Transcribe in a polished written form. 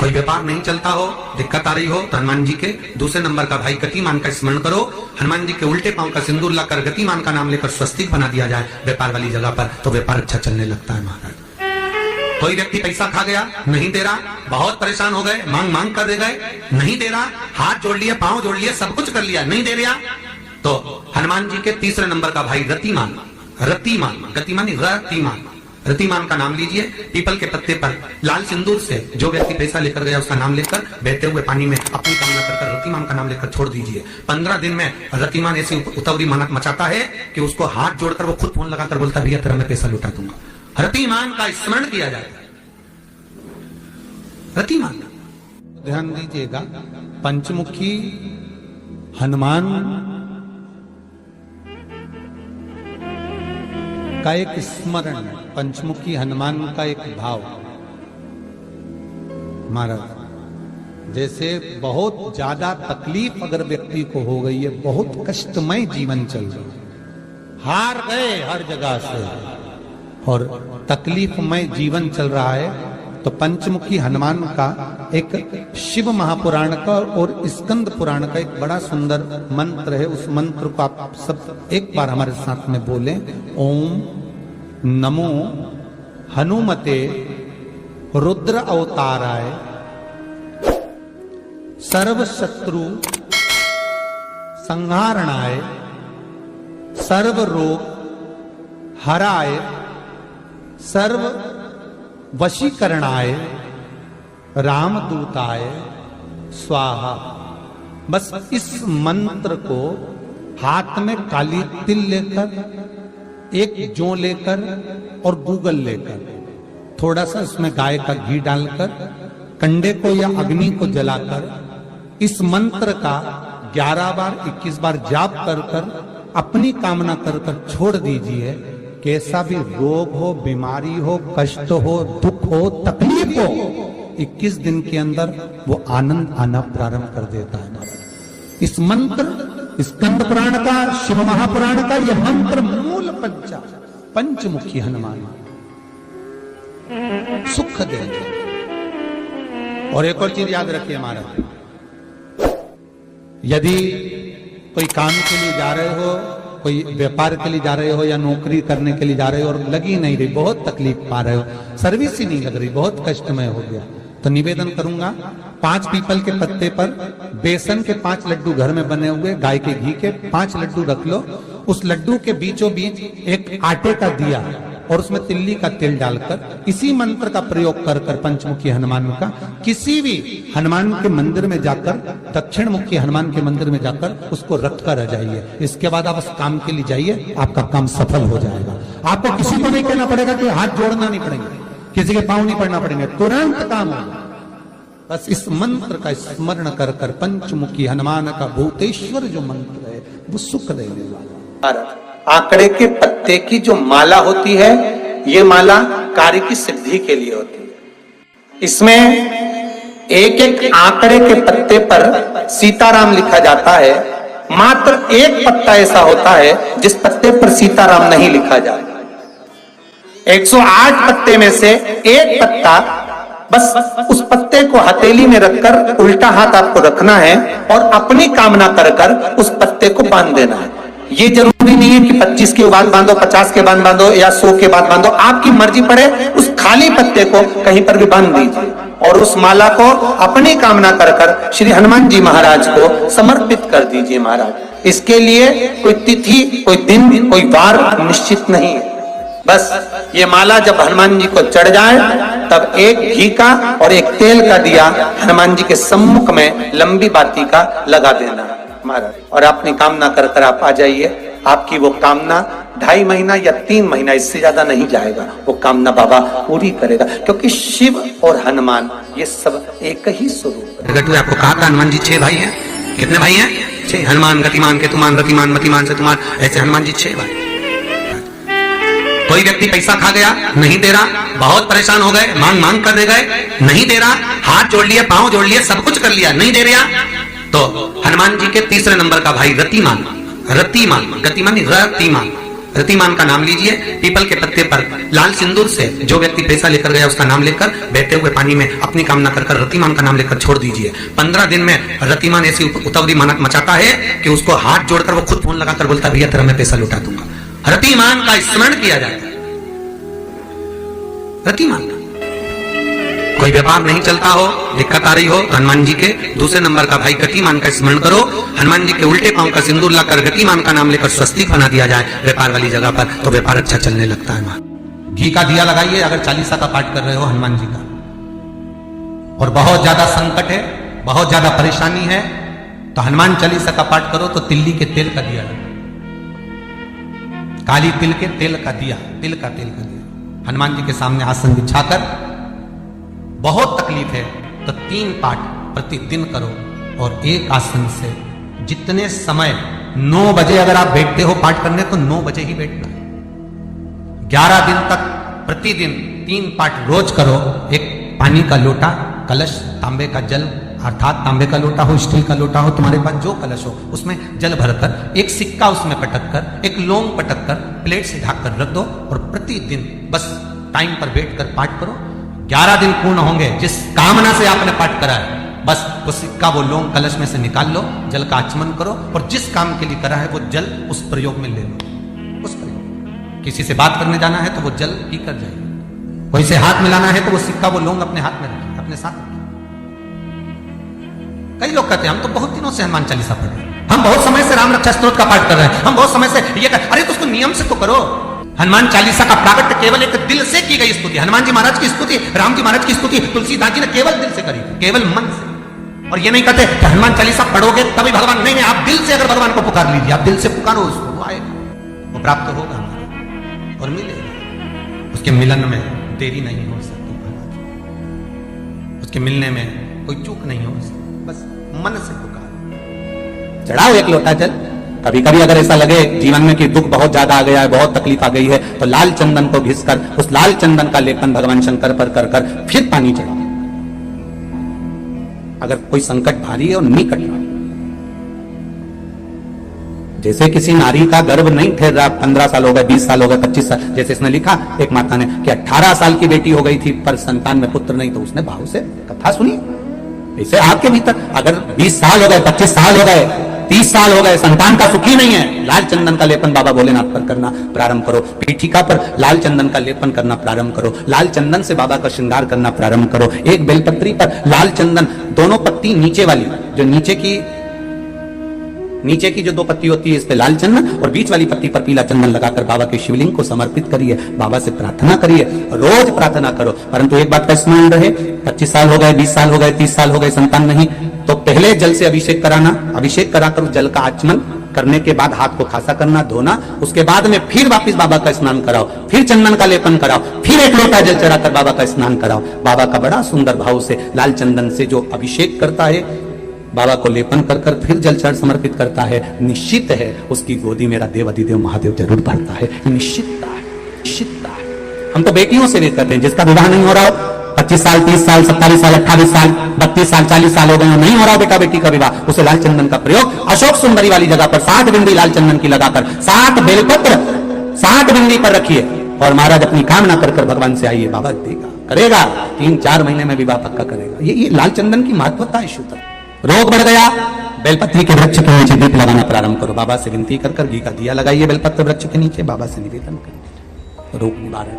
कोई व्यापार नहीं चलता हो, दिक्कत आ रही हो, तो हनुमान जी के दूसरे नंबर का भाई गतिमान का स्मरण करो। हनुमान जी के उल्टे पांव का सिंदूर लाकर गतिमान का नाम लेकर स्वस्तिक बना दिया जाए व्यापार वाली जगह पर, तो व्यापार अच्छा चलने लगता है महाराज। कोई व्यक्ति पैसा खा गया, नहीं दे रहा, बहुत परेशान हो गए, मांग मांग कर दे गए, नहीं दे रहा, हाथ जोड़ लिए, पांव जोड़ लिए, सब कुछ कर लिया, नहीं दे रहा, तो हनुमान जी के तीसरे नंबर का भाई रतिमान, रतिमान, गतिमान रतिमान, रतिमान का नाम लीजिए। पीपल के पत्ते पर लाल सिंदूर से जो व्यक्ति पैसा लेकर गया उसका नाम लेकर बहते हुए पानी में अपनी कामना कर रतिमान का नाम लेकर छोड़ दीजिए। 15 दिन में रतिमान ऐसी उतावली मचाता है कि उसको हाथ जोड़कर वो खुद फोन लगाकर बोलता भैया तेरा मैं पैसा लुटा दूंगा। रतिमान का स्मरण किया जाता है। रतिमान, ध्यान दीजिएगा, पंचमुखी हनुमान का एक स्मरण, पंचमुखी हनुमान का एक भाव। महाराज जैसे बहुत ज्यादा तकलीफ अगर व्यक्ति को हो गई है, बहुत कष्टमय जीवन चल रहा है, हार गए हर जगह से और तकलीफमय जीवन चल रहा है, तो पंचमुखी हनुमान का एक शिव महापुराण का और स्कंद पुराण का एक बड़ा सुंदर मंत्र है। उस मंत्र को आप सब एक बार हमारे साथ में बोलें। ओम नमो हनुमते रुद्र अवताराय सर्व शत्रु संहारणाय सर्व रोग हराय सर्व वशीकरणाय रामदूताय स्वाहा। बस इस मंत्र को हाथ में काली तिल लेकर, एक जौ लेकर और गूगल लेकर, थोड़ा सा उसमें गाय का घी डालकर, कंडे को या अग्नि को जलाकर इस मंत्र का 11 बार 21 बार जाप कर कर अपनी कामना कर कर छोड़ दीजिए। कैसा भी रोग हो, बीमारी हो, कष्ट हो, दुख हो, तकलीफ हो, 21 दिन के अंदर वो आनंद आना प्रारंभ कर देता है। इस मंत्र, स्कंद पुराण का, शिव महापुराण का यह मंत्र मूल पंचमुखी हनुमान सुख देंगे। और एक और चीज याद रखिए महाराज, यदि कोई काम के लिए जा रहे हो, कोई व्यापार के लिए जा रहे हो या नौकरी करने के लिए जा रहे हो और लगी नहीं रही, बहुत तकलीफ पा रहे हो, सर्विस ही नहीं लग रही, बहुत कष्टमय हो गया, तो निवेदन करूंगा 5 पीपल के पत्ते पर बेसन के 5 लड्डू घर में बने हुए, गाय के घी के 5 लड्डू रख लो। उस लड्डू के बीचों बीच एक आटे का दिया और उसमें तिल्ली का तेल डालकर इसी मंत्र का प्रयोग कर कर पंचमुखी हनुमान का किसी भी हनुमान के मंदिर में जाकर, दक्षिण मुखी हनुमान के मंदिर में जाकर उसको रख कर आ जाइए। इसके बाद आप उस काम के लिए जाइए, आपका काम सफल हो जाएगा। आपको किसी को नहीं कहना पड़ेगा कि हाथ जोड़ना नहीं पड़ेंगे, किसी के पांव नहीं पड़ना पड़ेंगे, तुरंत काम होगा। बस इस मंत्र का स्मरण कर कर पंचमुखी हनुमान का भूतेश्वर जो मंत्र है वो सुख देने वाला। आंकड़े के पत्ते की जो माला होती है, ये माला कार्य की सिद्धि के लिए होती है। इसमें एक एक आंकड़े के पत्ते पर सीताराम लिखा जाता है। मात्र एक पत्ता ऐसा होता है जिस पत्ते पर सीताराम नहीं लिखा जाता। 108 पत्ते में से एक पत्ता, बस उस पत्ते को हथेली में रखकर उल्टा हाथ आपको रखना है और अपनी कामना कर कर उस पत्ते को बांध देना है। ये जरूरी नहीं है कि 25 के बाद बांधो, 50 के बाद बांधो या 100 के बाद बांधो, आपकी मर्जी पड़े। उस खाली पत्ते को कहीं पर भी बांध दीजिए और उस माला को अपनी कामना कर कर श्री हनुमान जी महाराज को समर्पित कर दीजिए। महाराज इसके लिए कोई तिथि, कोई दिन, कोई वार निश्चित नहीं है। बस ये माला जब हनुमान जी को चढ़ जाए तब एक घी का और एक तेल का दिया हनुमान जी के सम्मुख में लंबी बाती का लगा देना महाराज, और अपनी कामना कर कर आप आ जाइए। आपकी वो कामना 2.5 महीना या 3 महीना, इससे ज्यादा नहीं जाएगा, वो कामना बाबा पूरी करेगा, क्योंकि शिव और हनुमान ये सब एक ही स्वरूप है। आपको कहा था हनुमान जी 6 भाई हैं। कितने भाई हैं? 6। हनुमान, गतिमान, केतुमान, रतिमान, मतिमान, सेतुमान, ऐसे हनुमान जी 6 भाई। कोई व्यक्ति पैसा खा गया, नहीं दे रहा, बहुत परेशान हो गए, मांग मांग कर दे गए, नहीं दे रहा, हाथ जोड़ लिए, पांव जोड़ लिए, सब कुछ कर लिया, नहीं दे रहा, तो हनुमान जी के तीसरे नंबर का भाई रतिमान, रतिमान, गतिमान रतिमान, रतिमान का नाम लीजिए, पीपल के पत्ते पर लाल सिंदूर से जो व्यक्ति पैसा लेकर गया उसका नाम लेकर बहते हुए पानी में अपनी कामना कर रतिमान का नाम लेकर छोड़ दीजिए। 15 दिन में रतिमान ऐसी उतावली मचाता है कि उसको हाथ जोड़कर वो खुद फोन लगाकर बोलता है भैया तेरा मैं पैसा लौटा दूंगा। रतिमान का स्मरण किया जाता है। रतिमान का कोई व्यापार नहीं चलता हो, दिक्कत आ रही हो, हनुमान जी के दूसरे नंबर का भाई गतिमान का स्मरण करो। हनुमान जी के उल्टे पांव का सिंदूर लाकर गतिमान का नाम लेकर स्वस्तिक बना दिया जाए व्यापार वाली जगह पर, तो व्यापार अच्छा चलने लगता है। घी का दिया लगाइए अगर चालीसा का पाठ कर रहे हो हनुमान जी का, और बहुत ज्यादा संकट है, बहुत ज्यादा परेशानी है, तो हनुमान चालीसा का पाठ करो तो तिल्ली के तेल का दिया लगाओ, काली तिल के तेल का दिया, तिल का तेल का दिया हनुमान जी के सामने आसन बिछाकर। बहुत तकलीफ है तो 3 पाठ प्रतिदिन करो, और एक आसन से जितने समय 9 बजे अगर आप बैठते हो पाठ करने तो 9 बजे ही बैठना है। 11 दिन तक प्रतिदिन 3 पाठ रोज करो। एक पानी का लोटा, कलश, तांबे का जल अर्थात तांबे का लोटा हो, स्टील का लोटा हो, तुम्हारे पास जो कलश हो उसमें जल भरकर एक सिक्का उसमें पटक कर, एक लौंग पटक कर प्लेट से ढक कर रख दो, और प्रतिदिन बस टाइम पर बैठकर पाठ करो। 11 दिन पूर्ण होंगे, जिस कामना से आपने पाठ करा है बस वो सिक्का, वो लौंग कलश में से निकाल लो, जल का आचमन करो, और जिस काम के लिए करा है वो जल उस प्रयोग में ले लो। उस प्रयोग, किसी से बात करने जाना है तो वो जल पी कर जाइए, कोई से हाथ मिलाना है तो वो सिक्का, वो लौंग अपने हाथ में रखिए, अपने साथ रखिए। कई लोग कहते हैं हम तो बहुत दिनों से हनुमान चालीसा पढ़ रहे हैं, हम बहुत समय से राम रक्षा स्तोत्र का पाठ कर रहे हैं, हम बहुत समय से ये कर, अरे तो उसको नियम से तो करो। हनुमान चालीसा का प्राकट्य केवल एक दिल से की गई स्तुति, हनुमान जी महाराज की स्तुति, राम जी महाराज की स्तुति तुलसीदास जी ने केवल दिल से करी थी, केवल मन से। और ये नहीं कहते कि हनुमान चालीसा पढ़ोगे तभी भगवान, नहीं, आप दिल से अगर भगवान को पुकार लीजिए, आप दिल से पुकारो उसको, वो आएगा, वो प्राप्त होगा हमारा और मिलेगा। उसके मिलन में देरी नहीं हो सकती महाराज, उसके मिलने में कोई चूक नहीं हो सकती, बस मन से पुकार। चढ़ाओ एक लोटा जल। कभी कभी अगर ऐसा लगे जीवन में कि दुख बहुत ज्यादा आ गया है, बहुत तकलीफ आ गई है, तो लाल चंदन को घिसकर उस लाल चंदन का लेपन भगवान शंकर पर कर कर फिर पानी चढ़ाओ। अगर कोई संकट भारी है और निकट रहा, जैसे किसी नारी का गर्भ नहीं ठहर रहा, 15 साल हो गए, 20 साल हो गए, 25 साल, जैसे इसने लिखा एक माता ने कि 18 साल की बेटी हो गई थी पर संतान में पुत्र नहीं, तो उसने भाव से कथा सुनी। ऐसे आपके भीतर अगर 20 साल हो गए, 25 साल हो गए, 30 साल हो गए, संतान का सुखी नहीं है, लाल चंदन का लेपन बाबा भोलेनाथ पर करना प्रारंभ करो, पीठिका पर लाल चंदन का लेपन करना प्रारंभ करो, लाल चंदन से बाबा का श्रृंगार करना प्रारंभ करो। एक बेलपत्री पर लाल चंदन, दोनों पत्ती नीचे वाली, जो नीचे की जो 2 पत्ती होती है इस पे लाल चंदन, और बीच वाली पत्ती पर पीला चंदन लगाकर बाबा के शिवलिंग को समर्पित करिए, बाबा से प्रार्थना करिए, रोज प्रार्थना करो। परंतु एक बात का स्मरण रहे, 25 साल हो गए, 20 साल हो गए, 30 साल हो गए, संतान नहीं, तो पहले जल से अभिषेक कराना, अभिषेक कराकर जल का आचमन करने के बाद हाथ को खासा करना, धोना, उसके बाद में फिर वापिस बाबा का स्नान कराओ, फिर चंदन का लेपन कराओ, फिर एक लोटा जल चढ़ाकर बाबा का स्नान कराओ। बाबा का बड़ा सुंदर भाव से लाल चंदन से जो अभिषेक करता है, बाबा को लेपन कर कर फिर जल चढ़ समर्पित करता है, निश्चित है उसकी गोदी मेरा देव अधिदेव महादेव जरूर भरता है। निश्चितता है, निश्चितता है। हम तो बेटियों से भी कहते हैं, जिसका विवाह नहीं हो रहा हो, 25 साल, 30 साल, 27 साल, 28 साल, 32 साल, 40 साल हो गए, नहीं हो रहा बेटा बेटी का विवाह, उसे लाल चंदन का प्रयोग अशोक सुंदरी वाली जगह पर 60 बिंदी लाल चंदन की लगाकर 60 बेलपत्र 60 बिंदी पर रखिए, और महाराज अपनी कामना कर कर भगवान से आइए, बाबा देगा, करेगा, 3-4 महीने में विवाह पक्का करेगा। ये लाल चंदन की महत्वता है। शुद्ध रोग बढ़ गया, बेलपत्री के वृक्ष के नीचे दीप लगाना प्रारंभ करो, बाबा से विनती कर कर घी का दिया लगाइए बेलपत्र वृक्ष के नीचे, बाबा से निवेदन करिए, रोग निवारण।